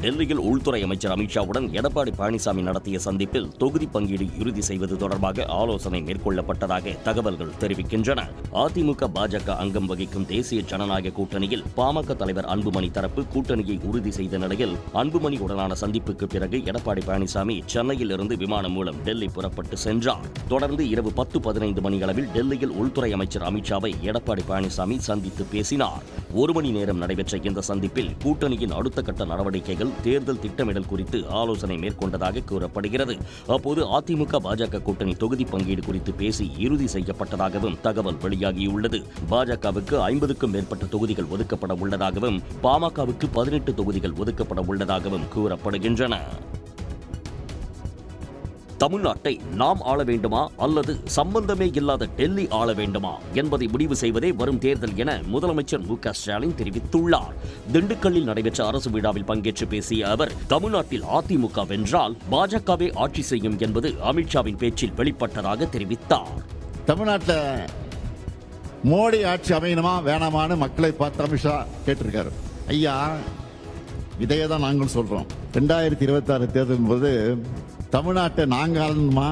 டெல்லியில் உள்துறை அமைச்சர் அமித்ஷாவுடன் எடப்பாடி பழனிசாமி நடத்திய சந்திப்பில் தொகுதி பங்கீடு இறுதி செய்வது தொடர்பாக ஆலோசனை மேற்கொள்ளப்பட்டதாக தகவல்கள் தெரிவிக்கின்றன. அதிமுக பாஜக அங்கம் வகிக்கும் தேசிய ஜனநாயக கூட்டணியில் பாமக தலைவர் அன்புமணி தரப்பு கூட்டணியை உறுதி செய்த நிலையில் அன்புமணி உடனான சந்திப்புக்கு பிறகு எடப்பாடி பழனிசாமி சென்னையில் இருந்து விமானம் மூலம் டெல்லி புறப்பட்டு சென்றார். தொடர்ந்து இரவு 10:15 மணியளவில் டெல்லியில் உள்துறை அமைச்சர் அமித்ஷாவை எடப்பாடி பழனிசாமி சந்தித்து பேசினார். 1 மணி நேரம் நடைபெற்ற இந்த சந்திப்பில் கூட்டணியின் அடுத்த கட்ட நடவடிக்கைகள், தேர்தல் திட்டமிடல் குறித்து ஆலோசனை மேற்கொண்டதாக கூறப்படுகிறது. அப்போது அதிமுக பாஜக கூட்டணி தொகுதி பங்கீடு குறித்து பேசி இறுதி செய்யப்பட்டதாகவும் தகவல் வெளியாகியுள்ளது. பாஜகவுக்கு 50க்கும் மேற்பட்ட தொகுதிகள் ஒதுக்கப்பட உள்ளதாகவும் பாமகவுக்கு 18 தொகுதிகள் ஒதுக்கப்பட உள்ளதாகவும் கூறப்படுகின்றன. தமிழ்நாட்டை நாம் ஆள வேண்டுமா அல்லது சம்பந்தமே இல்லாத டெல்லி ஆள வேண்டுமா என்பதை முடிவு செய்வதே வரும் தேர்தல் என முதலமைச்சர் மு.க.ஸ்டாலின் தெரிவித்துள்ளார். திண்டுக்கல்லில் நடைபெற்ற அரசு விழாவில் பங்கேற்று பேசிய அவர், தமிழ்நாட்டில் அதிமுக வென்றால் பாஜகவே ஆட்சி செய்யும் என்பது அமித்ஷாவின் பேச்சில் வெளிப்பட்டதாக தெரிவித்தார். தமிழ்நாட்டில் மோடி ஆட்சி அமையணுமா வேணாமான்னு மக்களை பார்த்து அமித்ஷா கேட்டிருக்காரு. ஐயா, இதையே தான் நாங்களும் சொல்றோம். 2026 தேர்தலின் போது தமிழ்நாட்டை நாங்க ஆளணுமா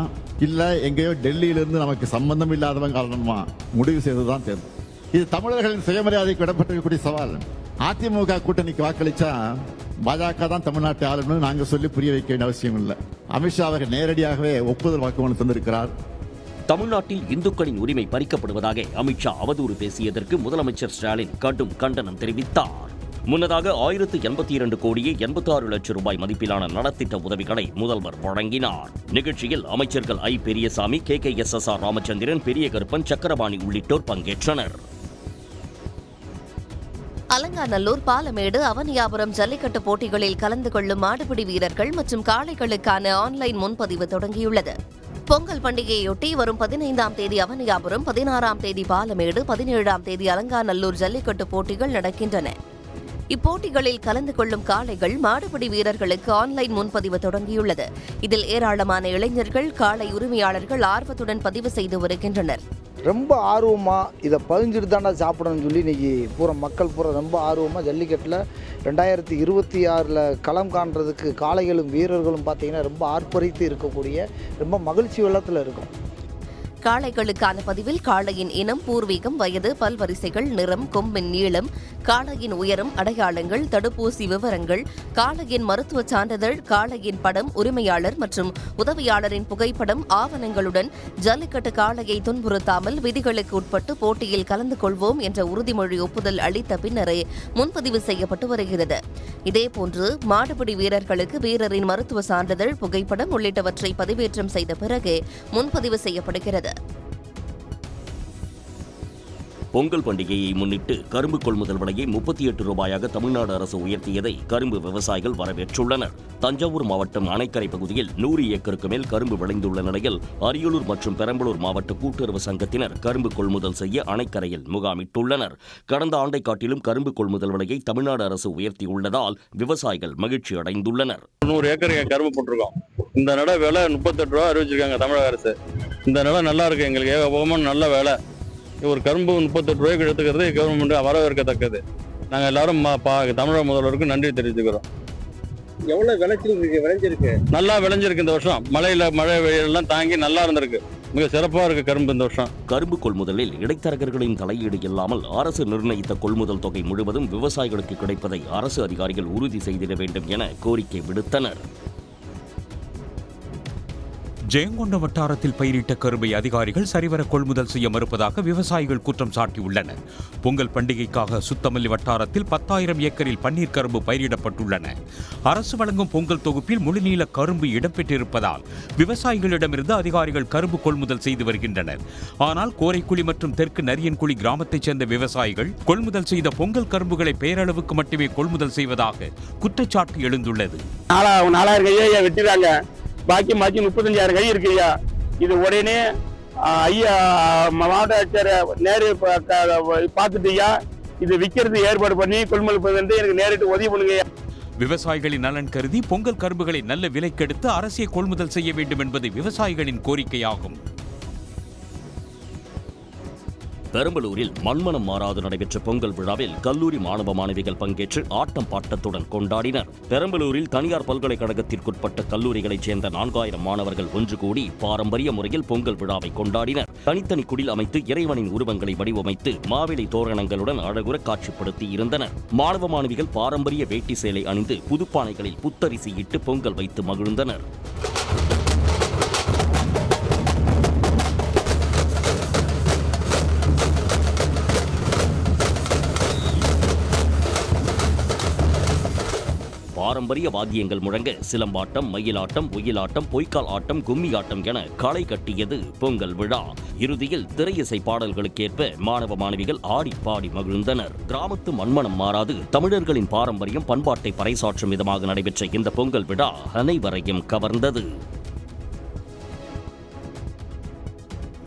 இல்ல எங்கேயோ டெல்லியிலிருந்து நமக்கு சம்பந்தம் இல்லாதவங்க ஆளணுமா முடிவு செய்வதுதான் தேர்தல். இது தமிழர்களின் சுயமரியாதைக்கு விடப்பட்டிருக்கக்கூடிய சவால். அதிமுக கூட்டணிக்கு வாக்களிச்சா பாஜக தான் தமிழ்நாட்டை ஆளணும்னு நாங்க சொல்லி புரிய வைக்க வேண்டிய அவசியம் இல்லை. அமித்ஷா அவர்கள் நேரடியாகவே ஒப்புதல் வாக்குமூலம் தந்திருக்கிறார். தமிழ்நாட்டில் இந்துக்களின் உரிமை பறிக்கப்படுவதாக அமித்ஷா அவதூறு பேசியதற்கு முதலமைச்சர் ஸ்டாலின் கடும் கண்டனம் தெரிவித்தார். முன்னதாக 1082 கோடியே 86 லட்சம் ரூபாய் மதிப்பிலான நலத்திட்ட உதவிகளை முதல்வர் வழங்கினார். நிகழ்ச்சியில் அமைச்சர்கள் ஐ. பெரியசாமி, KKSSR ராமச்சந்திரன், பெரிய கருப்பன், சக்கரபாணி உள்ளிட்டோர் பங்கேற்றனர். அலங்காநல்லூர், பாலமேடு, அவனியாபுரம் ஜல்லிக்கட்டு போட்டிகளில் கலந்து கொள்ளும் மாடுபிடி வீரர்கள் மற்றும் காளைகளுக்கான ஆன்லைன் முன்பதிவு தொடங்கியுள்ளது. பொங்கல் பண்டிகையொட்டி வரும் 15ஆம் தேதி அவனியாபுரம், 16ஆம் தேதி பாலமேடு, 17ஆம் தேதி அலங்காநல்லூர் ஜல்லிக்கட்டு போட்டிகள் நடக்கின்றன. இப்போட்டிகளில் கலந்து கொள்ளும் காளைகள், மாடுபிடி வீரர்களுக்கு ஆன்லைன் முன்பதிவு தொடங்கியுள்ளது. இதில் ஏராளமான இளைஞர்கள், காளை உரிமையாளர்கள் ஆர்வத்துடன் பதிவு செய்து வருகின்றனர். ரொம்ப ஆர்வமாக இதை பதிஞ்சுட்டு தாண்டா சாப்பிடணும்னு சொல்லி இன்றைக்கி மக்கள் ரொம்ப ஆர்வமாக ஜல்லிக்கட்டில் 2026 களம் காண்றதுக்கு காளைகளும் வீரர்களும் பார்த்திங்கன்னா ரொம்ப ஆர்ப்பரித்து இருக்கக்கூடிய ரொம்ப மகிழ்ச்சி வெள்ளத்தில் இருக்கும். காளைகளுக்கான பதிவில் காளையின் இனம், பூர்வீகம், வயது, பல்வரிசைகள், நிறம், கொம்பின் நீளம், காளையின் உயரம், அடையாளங்கள், தடுப்பூசி விவரங்கள், காளையின் மருத்துவ சான்றிதழ், காளையின் படம், உரிமையாளர் மற்றும் உதவியாளரின் புகைப்படம் ஆவணங்களுடன் ஜல்லிக்கட்டு காளையை துன்புறுத்தாமல் விதிகளுக்கு உட்பட்டு போட்டியில் கலந்து கொள்வோம் என்ற உறுதிமொழி ஒப்புதல் அளித்த பின்னரே முன்பதிவு செய்யப்பட்டு வருகிறது. இதேபோன்று மாடுபிடி வீரர்களுக்கு வீரரின் மருத்துவ சான்றிதழ், புகைப்படம் உள்ளிட்டவற்றை பதிவேற்றம் செய்த பிறகே முன்பதிவு செய்யப்படுகிறது. பொங்கல் பண்டிகையை முன்னிட்டு கரும்பு கொள்முதல் விலையை 38 ரூபாயாக தமிழ்நாடு அரசு உயர்த்தியதை கரும்பு விவசாயிகள் வரவேற்றுள்ளனர். தஞ்சாவூர் மாவட்டம் அணைக்கரை பகுதியில் 100 ஏக்கருக்கு மேல் கரும்பு விளைந்துள்ள நிலையில் அரியலூர் மற்றும் பெரம்பலூர் மாவட்ட கூட்டுறவு சங்கத்தினர் கரும்பு கொள்முதல் செய்ய அணைக்கரையில் முகாமிட்டுள்ளனர். கடந்த ஆண்டை காட்டிலும் கரும்பு கொள்முதல் விலையை தமிழ்நாடு அரசு உயர்த்தியுள்ளதால் விவசாயிகள் மகிழ்ச்சி அடைந்துள்ளனர். 100 ஏக்கர் கரும்பு போட்டிருக்கோம். இந்த நட விலை 38 ரூபா அறிவிச்சிருக்காங்க தமிழக அரசு. இந்த நிலம் நல்லா இருக்கு, எங்களுக்கு ஏகபோகமான நல்ல வேலை. ஒரு கரும்பு 38 ரூபாய்க்கு எடுத்துக்கிறது கவர்மெண்ட் வரவேற்கத்தக்கது. நாங்கள் எல்லாரும் தமிழக முதல்வருக்கு நன்றி தெரிவிச்சுக்கிறோம். எவ்வளவு விளைஞ்சிருக்கு? நல்லா விளைஞ்சிருக்கு. இந்த வருஷம் மழை வெயிலெல்லாம் தாங்கி நல்லா இருந்திருக்கு. மிக சிறப்பாக இருக்கு கரும்பு இந்த வருஷம். கரும்பு கொள்முதலில் இடைத்தரகர்களின் தலையீடு இல்லாமல் அரசு நிர்ணயித்த கொள்முதல் தொகை முழுவதும் விவசாயிகளுக்கு கிடைப்பதை அரசு அதிகாரிகள் உறுதி செய்திட வேண்டும் என கோரிக்கை விடுத்தனர். ஜெயங்கொண்ட வட்டாரத்தில் பயிரிட்ட கரும்பை அதிகாரிகள் சரிவர கொள்முதல் செய்ய மறுப்பதாக விவசாயிகள் குற்றம் சாட்டியுள்ளனர். பொங்கல் பண்டிகைக்காக சுத்தமல்லி வட்டாரத்தில் 10,000 ஏக்கரில் பன்னீர் கரும்பு பயிரிடப்பட்டுள்ளன. அரசு வழங்கும் பொங்கல் தொகுப்பில் முழுநீள கரும்பு இடம்பெற்றிருப்பதால் விவசாயிகளிடமிருந்து அதிகாரிகள் கரும்பு கொள்முதல் செய்து வருகின்றனர். ஆனால் கோரைக்குழி மற்றும் தெற்கு நரியன்குழி கிராமத்தைச் சேர்ந்த விவசாயிகள் கொள்முதல் செய்த பொங்கல் கரும்புகளை பேரளவுக்கு மட்டுமே கொள்முதல் செய்வதாக குற்றச்சாட்டு எழுந்துள்ளது. 4,000 வெட்டிறாங்க, பாக்கி 35,000 கை இருக்குயா. இது உடனே ஐயா மாவட்ட ஆட்சியர் நேரு பார்த்துட்டியா, இது விற்கிறது ஏற்பாடு பண்ணி கொள்முதல் வந்து எனக்கு நேரிட்டு உதவி பண்ணுங்க. விவசாயிகளின் நலன் கருதி பொங்கல் கரும்புகளை நல்ல விலைக்கெடுத்து அரசே கொள்முதல் செய்ய வேண்டும் என்பது விவசாயிகளின் கோரிக்கையாகும். பெரம்பலூரில் மண்மனம் மாறாது நடைபெற்ற பொங்கல் விழாவில் கல்லூரி மாணவ மாணவிகள் பங்கேற்று ஆட்டம் பாட்டத்துடன் கொண்டாடினர். பெரம்பலூரில் தனியார் பல்கலைக்கழகத்திற்குட்பட்ட கல்லூரிகளைச் சேர்ந்த 4000 மாணவர்கள் ஒன்று கூடி பாரம்பரிய முறையில் பொங்கல் விழாவை கொண்டாடினர். தனித்தனி குடில் அமைத்து இறைவனின் உருவங்களை வடிவமைத்து மாவிலை தோரணங்களுடன் அழகுற காட்சிப்படுத்தி இருந்தனர். மாணவ மாணவிகள் பாரம்பரிய வேட்டி சேலை அணிந்து புதுப்பானைகளில் புத்தரிசி இட்டு பொங்கல் வைத்து மகிழ்ந்தனர். பாரம்பரிய வாத்தியங்கள் முழங்க சிலம்பாட்டம், மயிலாட்டம், ஒயிலாட்டம், பொய்க்கால் ஆட்டம், கும்மி ஆட்டம் என களை கட்டியது பொங்கல் விழா. இறுதியில் திரையிசை பாடல்களுக்கேற்ப மாணவ மாணவிகள் ஆடி பாடி மகிழ்ந்தனர். கிராமத்து மண்மனம் மாறாது தமிழர்களின் பாரம்பரியம் பண்பாட்டை பறைசாற்றும் விதமாக நடைபெற்ற இந்த பொங்கல் விழா அனைவரையும் கவர்ந்தது.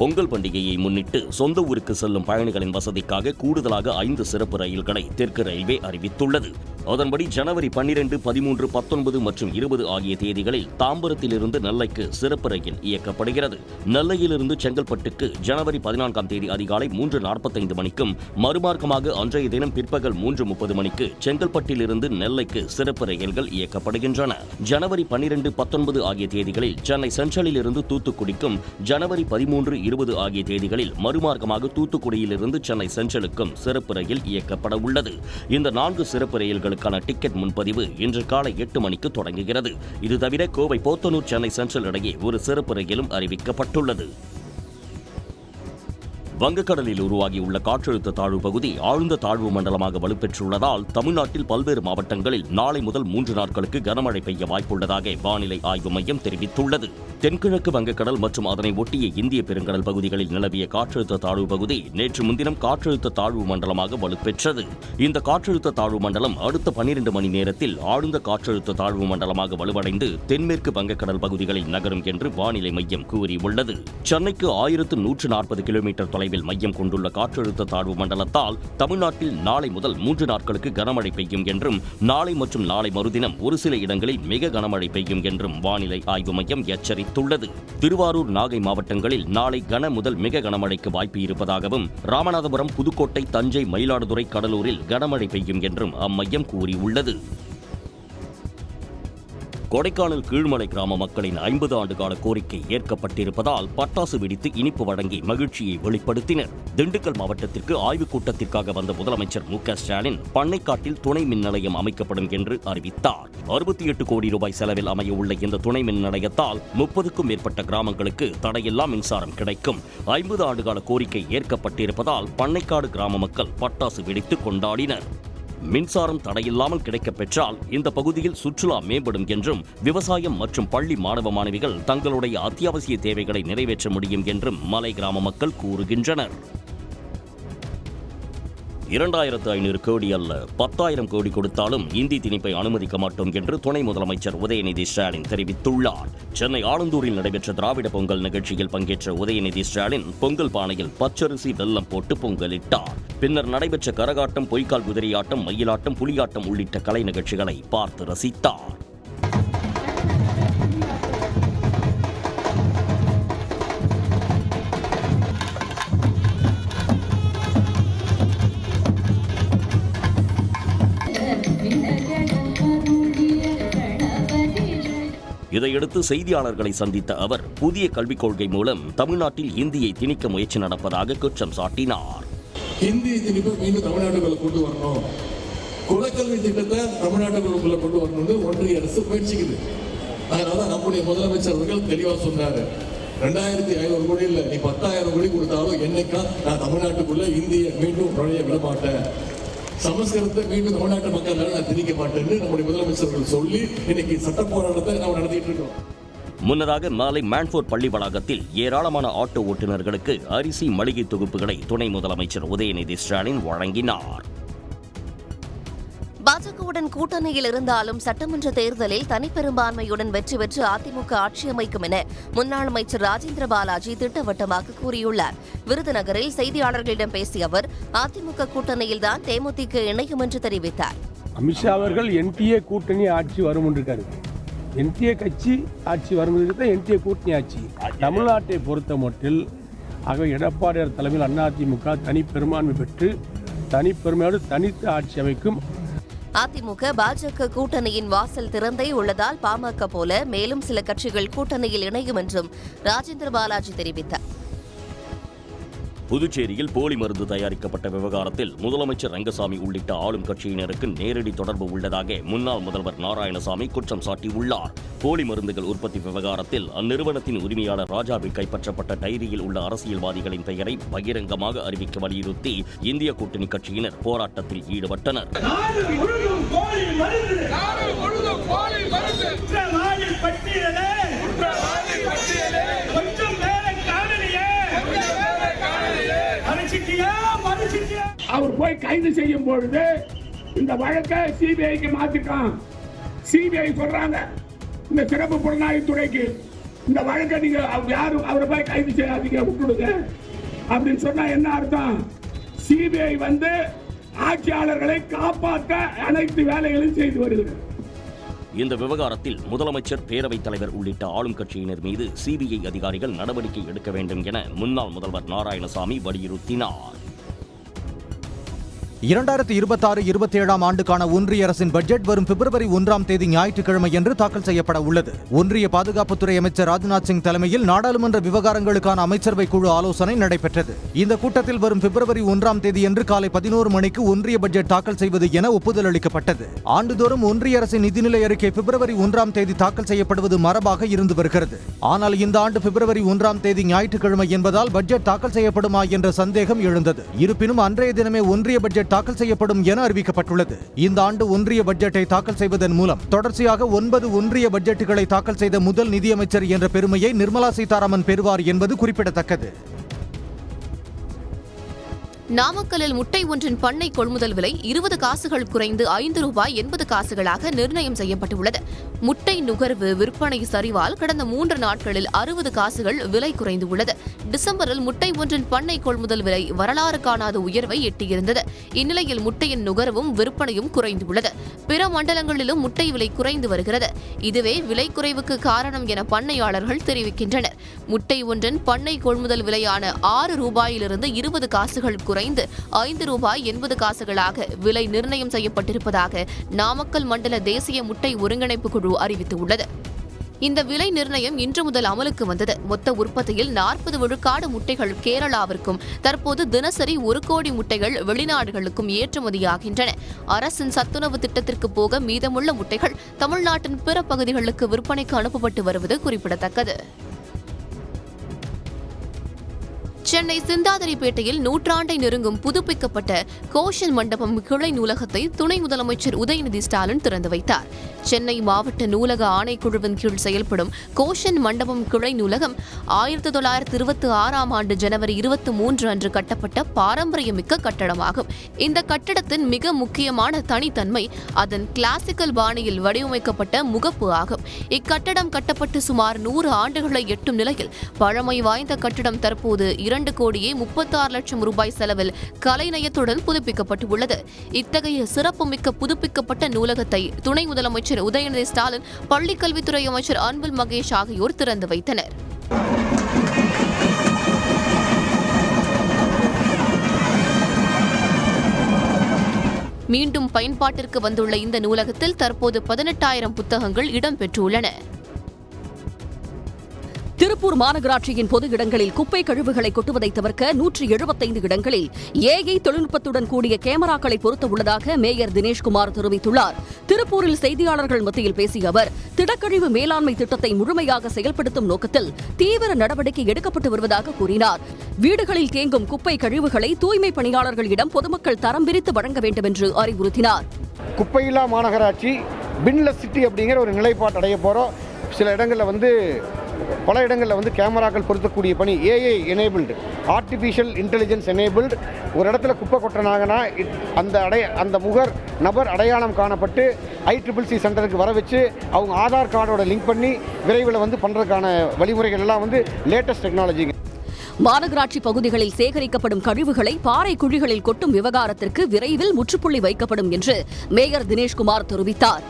பொங்கல் பண்டிகையை முன்னிட்டு சொந்த ஊருக்கு செல்லும் பயணிகளின் வசதிக்காக கூடுதலாக 5 சிறப்பு ரயில்களை தெற்கு ரயில்வே அறிவித்துள்ளது. அதன்படி ஜனவரி 12, 13, 19 மற்றும் 20 ஆகிய தேதிகளில் தாம்பரத்திலிருந்து நெல்லைக்கு சிறப்பு ரயில் இயக்கப்படுகிறது. நெல்லையிலிருந்து செங்கல்பட்டுக்கு ஜனவரி 14ஆம் தேதி அதிகாலை 3:45 மணிக்கும், மறுமார்க்கமாக அன்றைய தினம் பிற்பகல் 3:30 மணிக்கு செங்கல்பட்டிலிருந்து நெல்லைக்கு சிறப்பு ரயில்கள் இயக்கப்படுகின்றன. ஜனவரி 12, 19 ஆகிய தேதிகளில் சென்னை சென்ட்ரலில் இருந்து தூத்துக்குடிக்கும், ஜனவரி 13, 20 ஆகிய தேதிகளில் மறுமார்க்கமாக தூத்துக்குடியிலிருந்து சென்னை சென்ட்ரலுக்கும் சிறப்பு ரயில் இயக்கப்பட உள்ளது. இந்த 4 சிறப்பு ரயில்களுக்கான டிக்கெட் முன்பதிவு இன்று காலை 8 மணிக்கு தொடங்குகிறது. இது தவிர கோவை போத்தனூர் சென்னை சென்ட்ரல் இடையே ஒரு சிறப்பு ரயிலும் அறிவிக்கப்பட்டுள்ளது. வங்கக்கடலில் உருவாகியுள்ள காற்றழுத்த தாழ்வு பகுதி ஆழ்ந்த தாழ்வு மண்டலமாக வலுப்பெற்றுள்ளதால் தமிழ்நாட்டில் பல்வேறு மாவட்டங்களில் நாளை முதல் 3 நாட்களுக்கு கனமழை பெய்ய வாய்ப்புள்ளதாக வானிலை ஆய்வு மையம் தெரிவித்துள்ளது. தென்கிழக்கு வங்கக்கடல் மற்றும் அதனை ஒட்டிய இந்திய பெருங்கடல் பகுதிகளில் நிலவிய காற்றழுத்த தாழ்வு பகுதி நேற்று முன்தினம் காற்றழுத்த தாழ்வு மண்டலமாக வலுப்பெற்றது. இந்த காற்றழுத்த தாழ்வு மண்டலம் அடுத்த 12 மணி நேரத்தில் ஆழ்ந்த காற்றழுத்த தாழ்வு மண்டலமாக வலுவடைந்து தென்மேற்கு வங்கக்கடல் பகுதிகளில் நகரும் என்று வானிலை மையம் கூறியுள்ளது. சென்னைக்கு 1140 கிலோமீட்டர் தொலைவில் மையம் கொண்டுள்ள காற்றழுத்த தாழ்வு மண்டலத்தால் தமிழ்நாட்டில் நாளை முதல் 3 நாட்களுக்கு கனமழை பெய்யும் என்றும், நாளை மற்றும் நாளை மறுதினம் ஒரு சில இடங்களில் மிக கனமழை பெய்யும் என்றும் வானிலை ஆய்வு மையம் எச்சரித்துள்ளது. திருவாரூர், நாகை மாவட்டங்களில் நாளை கன முதல் மிக கனமழைக்கு வாய்ப்பு இருப்பதாகவும், ராமநாதபுரம், புதுக்கோட்டை, தஞ்சை, மயிலாடுதுறை, கடலூரில் கனமழை பெய்யும் என்றும் அம்மையம் கூறியுள்ளது. கொடைக்கானல் கீழ்மலை கிராம மக்களின் 50 ஆண்டு கால கோரிக்கை ஏற்கப்பட்டிருப்பதால் பட்டாசு வெடித்து இனிப்பு வழங்கி மகிழ்ச்சியை வெளிப்படுத்தினர். திண்டுக்கல் மாவட்டத்திற்கு ஆய்வுக் கூட்டத்திற்காக வந்த முதலமைச்சர் மு.க. ஸ்டாலின் பண்ணைக்காட்டில் துணை மின் நிலையம் அமைக்கப்படும் என்று அறிவித்தார். 68 கோடி ரூபாய் செலவில் அமைய உள்ள இந்த துணை மின் நிலையத்தால் 30க்கும் மேற்பட்ட கிராமங்களுக்கு தடையில்லா மின்சாரம் கிடைக்கும். 50 ஆண்டுகால கோரிக்கை ஏற்கப்பட்டிருப்பதால் பண்ணைக்காடு கிராம மக்கள் பட்டாசு வெடித்து கொண்டாடினர். மின்சாரம் தடையில்லாமல் கிடைக்கப் பெற்றால் இந்த பகுதியில் சுற்றுலா மேம்படும் என்றும், விவசாயம் மற்றும் பள்ளி மாணவ மாணவிகள் தங்களுடைய அத்தியாவசிய தேவைகளை நிறைவேற்ற முடியும் என்றும் மலை கிராம மக்கள் கூறுகின்றனர். 2500 கோடி அல்ல 10,000 கோடி கொடுத்தாலும் இந்தி திணிப்பை அனுமதிக்க மாட்டோம் என்று துணை முதலமைச்சர் உதயநிதி ஸ்டாலின் தெரிவித்துள்ளார். சென்னை ஆலந்தூரில் நடைபெற்ற திராவிட பொங்கல் நிகழ்ச்சியில் பங்கேற்ற உதயநிதி ஸ்டாலின் பொங்கல் பானையில் பச்சரிசி வெல்லம் போட்டு பொங்கலிட்டார். பின்னர் நடைபெற்ற கரகாட்டம், பொய்க்கால் குதிரையாட்டம், மயிலாட்டம், புலியாட்டம் உள்ளிட்ட கலை நிகழ்ச்சிகளை பார்த்து ரசித்தார். இதையடுத்து செய்தியாளர்களை சந்தித்த அவர் புதிய கல்விக் கொள்கை மூலம் தமிழ்நாட்டில் இந்தியை திணிக்க முயற்சி நடப்பதாக குற்றம் சாட்டினார். இந்திய திணிப்பை மீண்டும் தமிழ்நாட்டுக்குள்ள கொண்டு வரணும், குலக்கல்வி திட்டத்தை தமிழ்நாட்டுக்குள்ள கொண்டு வரணும்னு ஒன்றிய அரசு முயற்சிக்குது. அதனாலதான் நம்முடைய முதலமைச்சர் அவர்கள் தெளிவா சொன்னாரு, 2500 கோடி இல்ல, நீ 10,000 கோடி கொடுத்தாலும் என்னைக்கா நான் தமிழ்நாட்டுக்குள்ள இந்திய மீண்டும் நுழைய விட மாட்டேன், சமஸ்கிருதத்தை மீண்டும் தமிழ்நாட்டு மக்கள் நான் திணிக்க மாட்டேன்னு நம்முடைய முதலமைச்சர்கள் சொல்லி இன்னைக்கு சட்ட போராட்டத்தை நாம் நடத்திட்டு இருக்கோம். முன்னதாக மாலை மான்ஃபோர்ட் பள்ளி வளாகத்தில் ஏராளமான ஆட்டோ ஓட்டுநர்களுக்கு அரிசி, மளிகை தொகுப்புகளை துணை முதலமைச்சர் உதயநிதி ஸ்டாலின் வழங்கினார். பாஜகவுடன் கூட்டணியில் இருந்தாலும் சட்டமன்ற தேர்தலில் தனிப்பெரும்பான்மையுடன் வெற்றி பெற்று அதிமுக ஆட்சி அமைக்கும் என முன்னாள் அமைச்சர் ராஜேந்திர பாலாஜி திட்டவட்டமாக கூறியுள்ளார். விருதுநகரில் செய்தியாளர்களிடம் பேசிய அவர் அதிமுக கூட்டணியில்தான் தேமுதிக இணையும் என்று தெரிவித்தார். அமித்ஷா அவர்கள் என்டிஏ கூட்டணி ஆட்சி வரும் இருக்காரு. என்டிஏ கட்சி ஆட்சி வருவதற்கு தான் என்டிஏ கூட்டணி ஆட்சி. தமிழ்நாட்டை பொறுத்த மட்டில் ஆகவே எடப்பாடியார் தலைமையில் அதிமுக தனிப்பெரும்பான்மை பெற்று தனிப்பெருமையோடு தனித்து ஆட்சி அமைக்கும். அதிமுக பாஜக கூட்டணியின் வாசல் திறந்தே உள்ளதால் பாமக போல மேலும் சில கட்சிகள் கூட்டணியில் இணையும் என்றும் ராஜேந்திர பாலாஜி தெரிவித்தார். புதுச்சேரியில் போலி மருந்து தயாரிக்கப்பட்ட விவகாரத்தில் முதலமைச்சர் ரங்கசாமி உள்ளிட்ட ஆளும் கட்சியினருக்கு நேரடி தொடர்பு உள்ளதாக முன்னாள் முதல்வர் நாராயணசாமி குற்றம் சாட்டியுள்ளார். போலி மருந்துகள் உற்பத்தி விவகாரத்தில் அந்நிறுவனத்தின் உரிமையாளர் ராஜாவில் கைப்பற்றப்பட்ட டைரியில் உள்ள அரசியல்வாதிகளின் பெயரை பகிரங்கமாக அறிவிக்க வலியுறுத்தி இந்திய கூட்டணி கட்சியினர் போராட்டத்தில் ஈடுபட்டனர். அவர் போய் கைது செய்யும் பொழுது இந்த வழக்கை சிபிஐக்கு மாத்திட்டான். சிபிஐ சொல்றாங்க இந்த சிறப்பு புலனாய்வு துறைக்கு இந்த வழக்கை நீங்க யாரும் அவரை போய் கைது செய்யாதீங்க, விட்டுடுங்க அப்படின்னு சொன்னா என்ன அர்த்தம்? சிபிஐ வந்து ஆட்சியாளர்களை காப்பாற்ற அனைத்து வேலைகளையும் செய்து வருகிறது. இந்த விவகாரத்தில் முதலமைச்சர், பேரவைத் தலைவர் உள்ளிட்ட ஆளும் கட்சியினர் மீது சிபிஐ அதிகாரிகள் நடவடிக்கை எடுக்க வேண்டும் என முன்னாள் முதல்வர் நாராயணசாமி வலியுறுத்தினார். 2026-27 ஆண்டுக்கான ஒன்றிய அரசின் பட்ஜெட் வரும் பிப்ரவரி 1ஆம் தேதி ஞாயிற்றுக்கிழமையன்று தாக்கல் செய்யப்பட உள்ளது. ஒன்றிய பாதுகாப்புத்துறை அமைச்சர் ராஜ்நாத் சிங் தலைமையில் நாடாளுமன்ற விவகாரங்களுக்கான அமைச்சரவை குழு ஆலோசனை நடைபெற்றது. இந்த கூட்டத்தில் வரும் பிப்ரவரி 1ஆம் தேதியன்று காலை 11 மணிக்கு ஒன்றிய பட்ஜெட் தாக்கல் செய்வது என ஒப்புதல் அளிக்கப்பட்டது. ஆண்டுதோறும் ஒன்றிய அரசின் நிதிநிலை அறிக்கை பிப்ரவரி 1ஆம் தேதி தாக்கல் செய்யப்படுவது மரபாக இருந்து வருகிறது. ஆனால் இந்த ஆண்டு பிப்ரவரி 1ஆம் தேதி ஞாயிற்றுக்கிழமை என்பதால் பட்ஜெட் தாக்கல் செய்யப்படுமா என்ற சந்தேகம் எழுந்தது. இருப்பினும் அன்றைய தினமே ஒன்றிய பட்ஜெட் தாக்கல் செய்யப்படும் என அறிவிக்கப்பட்டுள்ளது. இந்த ஆண்டு ஒன்றிய பட்ஜெட்டை தாக்கல் செய்வதன் மூலம் தொடர்ச்சியாக 9 ஒன்றிய பட்ஜெட்டுகளை தாக்கல் செய்த முதல் நிதியமைச்சர் என்ற பெருமையை நிர்மலா சீதாராமன் பெறுவார் என்பது குறிப்பிடத்தக்கது. நாமக்கல்லில் முட்டை ஒன்றின் பண்ணை கொள்முதல் விலை 20 காசுகள் குறைந்து ₹5.80 நிர்ணயம் செய்யப்பட்டுள்ளது. முட்டை நுகர்வு விற்பனை சரிவால் கடந்த 3 நாட்களில் 60 காசுகள் விலை குறைந்துள்ளது. டிசம்பரில் முட்டை ஒன்றின் பண்ணை கொள்முதல் விலை வரலாறு காணாத உயர்வை எட்டியிருந்தது. இந்நிலையில் முட்டையின் நுகர்வும் விற்பனையும் குறைந்துள்ளது. பிற மண்டலங்களிலும் முட்டை விலை குறைந்து வருகிறது. இதுவே விலை குறைவுக்கு காரணம் என பண்ணையாளர்கள் தெரிவிக்கின்றனர். முட்டை ஒன்றின் பண்ணை கொள்முதல் விலையான ₹6 20 காசுகள் குறைந்து ₹5.80 விலை நிர்ணயம் செய்யப்பட்டிருப்பதாக நாமக்கல் மண்டல தேசிய முட்டை ஒருங்கிணைப்பு குழு அறிவித்துள்ளது. இந்த விலை நிர்ணயம் இன்று முதல் அமலுக்கு வந்தது. மொத்த உற்பத்தியில் 40 விழுக்காடு முட்டைகள் கேரளாவிற்கும் தற்போது தினசரி 1 கோடி முட்டைகள் வெளிநாடுகளுக்கும் ஏற்றுமதியாகின்றன. அரசின் சத்துணவு திட்டத்திற்கு போக மீதமுள்ள முட்டைகள் தமிழ்நாட்டின் பிற பகுதிகளுக்கு விற்பனைக்கு அனுப்பப்பட்டு வருவது குறிப்பிடத்தக்கது. சென்னை சிந்தாதிரிப்பேட்டையில் நூற்றாண்டை நெருங்கும் புதுப்பிக்கப்பட்ட கோஷன் மண்டபம் கிளை நூலகத்தை துணை முதலமைச்சர் உதயநிதி ஸ்டாலின் திறந்து வைத்தார். சென்னை மாவட்ட நூலக ஆணைக்குழுவின் கீழ் செயல்படும் கோஷன் மண்டபம் கிளை நூலகம் 1926ஆம் ஆண்டு ஜனவரி 23 அன்று கட்டப்பட்ட பாரம்பரியமிக்க கட்டடமாகும். இந்த கட்டடத்தின் மிக முக்கியமான தனித்தன்மை அதன் கிளாசிக்கல் பாணியில் வடிவமைக்கப்பட்ட முகப்பு ஆகும். இக்கட்டடம் கட்டப்பட்டு சுமார் 100 ஆண்டுகளை எட்டும் நிலையில் பழமை வாய்ந்த கட்டடம் தற்போது ₹2,36,00,000 செலவில் கலைநயத்துடன் புதுப்பிக்கப்பட்டுள்ளது. இத்தகைய சிறப்புமிக்க புதுப்பிக்கப்பட்ட நூலகத்தை துணை முதலமைச்சர் உதயநிதி ஸ்டாலின், பள்ளிக்கல்வித்துறை அமைச்சர் அன்பில் மகேஷ் ஆகியோர் திறந்து வைத்தனர். மீண்டும் பயன்பாட்டிற்கு வந்துள்ள இந்த நூலகத்தில் தற்போது 18,000 புத்தகங்கள் இடம்பெற்றுள்ளன. திருப்பூர் மாநகராட்சியின் பொது இடங்களில் குப்பை கழிவுகளை கொட்டுவதை தவிர்க்க 175 இடங்களில் ஏஐ தொழில்நுட்பத்துடன் கூடிய கேமராக்களை பொருத்த உள்ளதாக மேயர் தினேஷ்குமார் தெரிவித்துள்ளார். திருப்பூரில் செய்தியாளர்கள் மத்தியில் பேசிய அவர், திடக்கழிவு மேலாண்மை திட்டத்தை முழுமையாக செயல்படுத்தும் நோக்கத்தில் தீவிர நடவடிக்கை எடுக்கப்பட்டு வருவதாக கூறினார். வீடுகளில் தேங்கும் குப்பை கழிவுகளை தூய்மை பணியாளர்களிடம் பொதுமக்கள் தரம் பிரித்து வழங்க வேண்டும் என்று அறிவுறுத்தினார். குப்பையில்லா மாநகராட்சி பின்லெஸ் சிட்டி அப்படிங்கிற ஒரு நிலைப்பாடு அடைய போறோம். சில இடங்களில் பல இடங்களில் கேமராக்கள் பொருத்தக்கூடிய பணி AI enabled, artificial intelligence enabled. ஒரு இடத்துல குப்பை கொட்டினாங்கன்னா அந்த நபர் அடையாளம் காணப்பட்டு ICCC சென்டருக்கு வர வச்சு அவங்க ஆதார் கார்டோட லிங்க் பண்ணி விரைவில் பண்ணுறதுக்கான வழிமுறைகள் எல்லாம் லேட்டஸ்ட் டெக்னாலஜிங்க. மாநகராட்சி பகுதிகளில் சேகரிக்கப்படும் கழிவுகளை பாறை குழிகளில் கொட்டும் விவகாரத்திற்கு விரைவில் முற்றுப்புள்ளி வைக்கப்படும் என்று மேயர் தினேஷ்குமார் தெரிவித்தார்.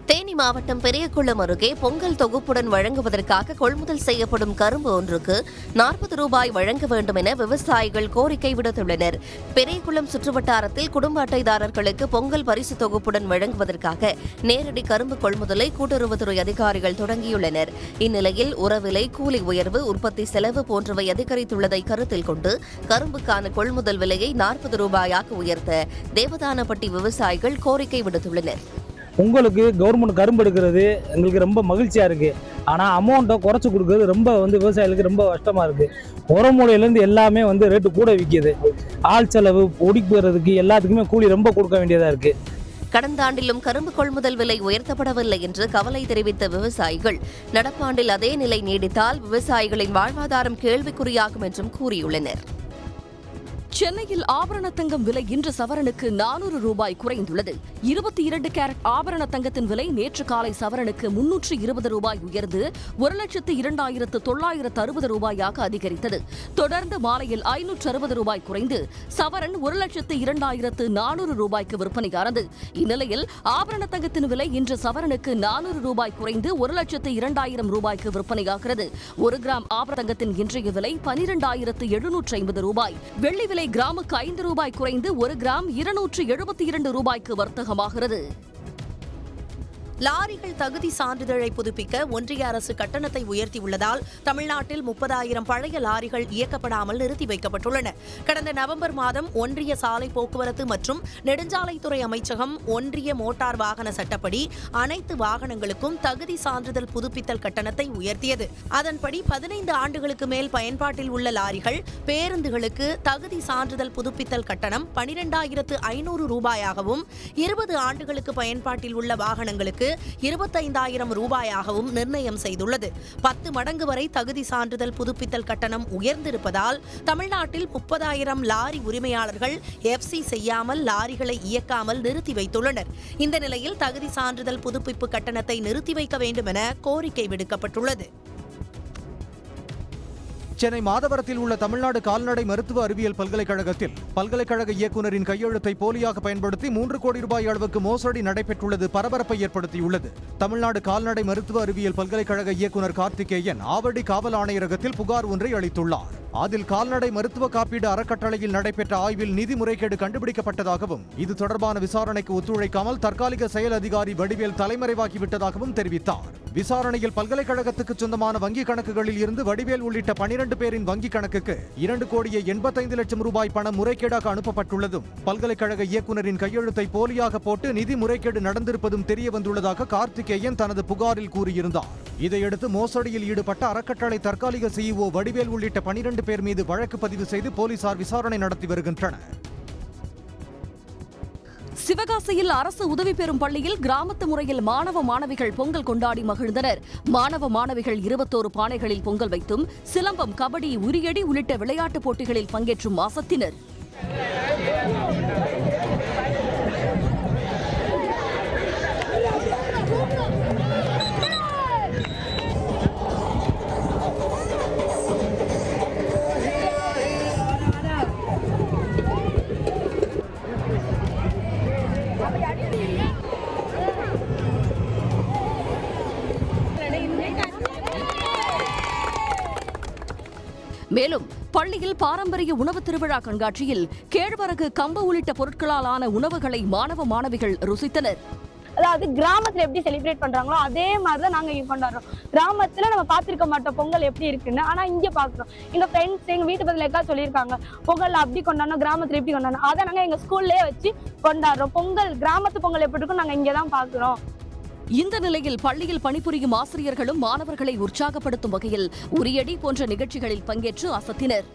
தேனி மாவட்டம் பெரியகுளம் அருகே பொங்கல் தொகுப்புடன் வழங்குவதற்காக கொள்முதல் செய்யப்படும் கரும்பு ஒன்றுக்கு 40 ரூபாய் வழங்க வேண்டும் என விவசாயிகள் கோரிக்கை விடுத்துள்ளனர். பெரியகுளம் சுற்றுவட்டாரத்தில் குடும்ப அட்டைதாரர்களுக்கு பொங்கல் பரிசு தொகுப்புடன் வழங்குவதற்காக நேரடி கரும்பு கொள்முதலை கூட்டுறவுத்துறை அதிகாரிகள் தொடங்கியுள்ளனர். இந்நிலையில் உரவிலை, கூலி உயர்வு, உற்பத்தி செலவு போன்றவை அதிகரித்துள்ளதை கருத்தில் கொண்டு கரும்புக்கான கொள்முதல் விலையை 40 ரூபாயாக உயர்த்த தேவதானப்பட்டி விவசாயிகள் கோரிக்கை விடுத்துள்ளனர். பொங்கலுக்கு கவர்மெண்ட் கரும்பு எடுக்கிறது எங்களுக்கு ரொம்ப மகிழ்ச்சியாக இருக்குது. ஆனால் அமௌண்ட்டை குறைச்சி கொடுக்குறது ரொம்ப விவசாயிகளுக்கு ரொம்ப கஷ்டமாக இருக்குது. உரமுறையிலேருந்து எல்லாமே ரேட்டு கூட விற்கிது. ஆள் செலவு, ஒடிக்கிறதுக்கு எல்லாத்துக்குமே கூலி ரொம்ப கொடுக்க வேண்டியதாக இருக்குது. கடந்த ஆண்டிலும் கரும்பு கொள்முதல் விலை உயர்த்தப்படவில்லை என்று கவலை தெரிவித்த விவசாயிகள் நடப்பாண்டில் அதே நிலை நீடித்தால் விவசாயிகளின் வாழ்வாதாரம் கேள்விக்குறியாகும் என்றும் கூறியுள்ளனர். சென்னையில் ஆபரண தங்கம் விலை இன்று சவரனுக்கு 400 ரூபாய் குறைந்துள்ளது. 22 கேரட் ஆபரண தங்கத்தின் விலை நேற்று காலை சவரனுக்கு 320 ரூபாய் உயர்ந்து 1,02,960 ரூபாயாக அதிகரித்தது. தொடர்ந்து மாலையில் 560 ரூபாய் குறைந்து சவரன் 1,02,400 ரூபாய்க்கு விற்பனையானது. இந்நிலையில் ஆபரண தங்கத்தின் விலை இன்று சவரனுக்கு 400 ரூபாய் குறைந்து 1,02,000 ரூபாய்க்கு விற்பனையாகிறது. 1 கிராம் ஆபரண தங்கத்தின் இன்றைய விலை 12,750 ரூபாய். வெள்ளி விலை கிராமுக்கு 5 ரூபாய் குறைந்து 1 கிராம் 272 ரூபாய்க்கு வர்த்தகமாகிறது. லாரிகள் தகுதி சான்றிதழை புதுப்பிக்க ஒன்றிய அரசு கட்டணத்தை உயர்த்தியுள்ளதால் தமிழ்நாட்டில் 30,000 பழைய லாரிகள் இயக்கப்படாமல் நிறுத்தி வைக்கப்பட்டுள்ளன. கடந்த நவம்பர் மாதம் ஒன்றிய சாலை போக்குவரத்து மற்றும் நெடுஞ்சாலைத்துறை அமைச்சகம் ஒன்றிய மோட்டார் வாகன சட்டப்படி அனைத்து வாகனங்களுக்கும் தகுதி சான்றிதழ் புதுப்பித்தல் கட்டணத்தை உயர்த்தியது. அதன்படி 15 ஆண்டுகளுக்கு மேல் பயன்பாட்டில் உள்ள லாரிகள், பேருந்துகளுக்கு தகுதி சான்றிதழ் புதுப்பித்தல் கட்டணம் 12,500 ரூபாயாகவும், 20 ஆண்டுகளுக்கு பயன்பாட்டில் உள்ள வாகனங்களுக்கு 25,000 ரூபாயாகவும் நிர்ணயம் செய்துள்ளது. 10 மடங்கு வரை தகுதி சான்றிதழ் புதுப்பித்தல் கட்டணம் உயர்ந்திருப்பதால் தமிழ்நாட்டில் 30,000 லாரி உரிமையாளர்கள் எஃப்சி செய்யாமல் லாரிகளை இயக்காமல் நிறுத்தி வைத்துள்ளனர். இந்த நிலையில் தகுதி சான்றிதழ் புதுப்பிப்பு கட்டணத்தை நிறுத்தி வைக்க வேண்டும் என கோரிக்கை விடுக்கப்பட்டுள்ளது. சென்னை மாதவரத்தில் உள்ள தமிழ்நாடு கால்நடை மருத்துவ அறிவியல் பல்கலைக்கழகத்தில் பல்கலைக்கழக இயக்குநரின் கையெழுத்தை போலியாக பயன்படுத்தி 3 கோடி ரூபாய் அளவுக்கு மோசடி நடைபெற்றுள்ளது பரபரப்பை ஏற்படுத்தியுள்ளது. தமிழ்நாடு கால்நடை மருத்துவ அறிவியல் பல்கலைக்கழக இயக்குநர் கார்த்திகேயன் ஆவடி காவல் ஆணையரகத்தில் புகார் ஒன்றை அளித்துள்ளார். அதில் கால்நடை மருத்துவ காப்பீடு அறக்கட்டளையில் நடைபெற்ற ஆய்வில் நிதி முறைகேடு கண்டுபிடிக்கப்பட்டதாகவும், இது தொடர்பான விசாரணைக்கு ஒத்துழைக்காமல் தற்காலிக செயல் அதிகாரி வடிவேல் தலைமறைவாகிவிட்டதாகவும் தெரிவித்தார். விசாரணையில் பல்கலைக்கழகத்துக்கு சொந்தமான வங்கிக் கணக்குகளில் இருந்து வடிவேல் உள்ளிட்ட 12 பேரின் வங்கிக் கணக்குக்கு 2,85,00,000 ரூபாய் பணம் முறைகேடாக அனுப்பப்பட்டுள்ளதும், பல்கலைக்கழக இயக்குநரின் கையெழுத்தை போலியாக போட்டு நிதி முறைகேடு நடந்திருப்பதும் தெரியவந்துள்ளதாக கார்த்திகேயன் தனது புகாரில் கூறியிருந்தார். இதையடுத்து மோசடியில் ஈடுபட்ட அறக்கட்டளை தற்காலிக சிஇஓ வடிவேல் உள்ளிட்ட 12 பேர் மீது வழக்கு பதிவு செய்து போலீசார் விசாரணை நடத்தி வருகின்றனர். சிவகாசியில் அரசு உதவி பெறும் பள்ளியில் கிராமத்து முறையில் மாணவ மாணவிகள் பொங்கல் கொண்டாடி மகிழ்ந்தனர். மாணவ மாணவிகள் 21 பானைகளில் பொங்கல் வைத்தும், சிலம்பம், கபடி, உரியடி உள்ளிட்ட விளையாட்டுப் போட்டிகளில் பங்கேற்றும் அசத்தினர். மேலும் பள்ளியில் பாரம்பரிய உணவு திருவிழா கண்காட்சியில் கேழ்வரகு, கம்பு உள்ளிட்ட பொருட்களால் ஆன உணவுகளை மாணவ மாணவிகள் ருசித்தனர். அதாவது கிராமத்துல எப்படி செலிப்ரேட் பண்றாங்களோ அதே மாதிரிதான் நாங்க இங்க கொண்டாடுறோம். கிராமத்துல நம்ம பாத்திருக்க மாட்டோம் பொங்கல் எப்படி இருக்குன்னு, ஆனா இங்க பாக்குறோம். எங்க ஃப்ரெண்ட்ஸ், எங்க வீட்டு பக்கத்துல எக்கா சொல்லியிருக்காங்க பொங்கல் அப்படி கொண்டாடணும், கிராமத்துல எப்படி கொண்டாடணும். அதை நாங்க எங்க ஸ்கூல்லேயே வச்சு கொண்டாடுறோம். பொங்கல், கிராமத்து பொங்கல் எப்படி இருக்கும் நாங்க இங்கதான் பாக்குறோம். இந்த நிலையில் பள்ளியில் பணிபுரியும் ஆசிரியர்களும் மாணவர்களை உற்சாகப்படுத்தும் வகையில் உரியடி போன்ற நிகழ்ச்சிகளில் பங்கேற்று அசத்தினர்.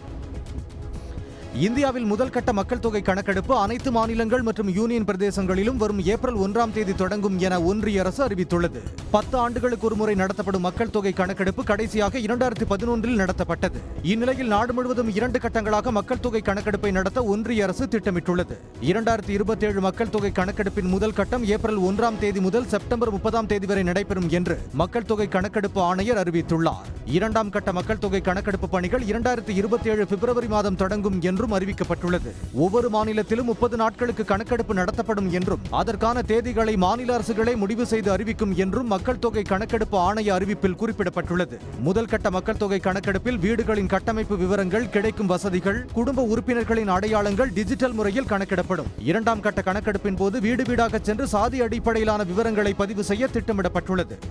இந்தியாவில் முதல் கட்ட மக்கள் தொகை கணக்கெடுப்பு அனைத்து மாநிலங்கள் மற்றும் யூனியன் பிரதேசங்களிலும் வரும் ஏப்ரல் 1ஆம் தேதி தொடங்கும் என ஒன்றிய அரசு அறிவித்துள்ளது. 10 ஆண்டுகளுக்கு ஒருமுறை நடத்தப்படும் மக்கள் தொகை கணக்கெடுப்பு கடைசியாக 2011இல் நடத்தப்பட்டது. இந்நிலையில் நாடு முழுவதும் 2 கட்டங்களாக மக்கள் தொகை கணக்கெடுப்பை நடத்த ஒன்றிய அரசு திட்டமிட்டுள்ளது. 2027 மக்கள் தொகை கணக்கெடுப்பின் முதல் கட்டம் ஏப்ரல் 1ஆம் தேதி முதல் செப்டம்பர் 30ஆம் தேதி வரை நடைபெறும் என்று மக்கள் தொகை கணக்கெடுப்பு ஆணையர் அறிவித்துள்ளார். 2ஆம் கட்ட மக்கள் தொகை கணக்கெடுப்பு பணிகள் 2027 பிப்ரவரி மாதம் தொடங்கும் என்றும் என்றும் அறிவிக்கப்பட்டுள்ளது. ஒவ்வொரு மாநிலத்திலும் 30 நாட்களுக்கு கணக்கெடுப்பு நடத்தப்படும் என்றும் அதற்கான தேதிகளை மாநில அரசுகளே முடிவு செய்து அறிவிக்கும் என்றும் மக்கள் தொகை கணக்கெடுப்பு ஆணைய அறிவிப்பில் குறிப்பிடப்பட்டுள்ளது. முதல் கட்ட மக்கள் தொகை கணக்கெடுப்பில் வீடுகளின் கட்டமைப்பு விவரங்கள், கிடைக்கும் வசதிகள், குடும்ப உறுப்பினர்களின் அடையாளங்கள் டிஜிட்டல் முறையில் கணக்கிடப்படும். இரண்டாம் கட்ட கணக்கெடுப்பின் போது வீடு வீடாக சென்று சாதி அடிப்படையிலான விவரங்களை பதிவு செய்ய திட்டமிடப்பட்டுள்ளது.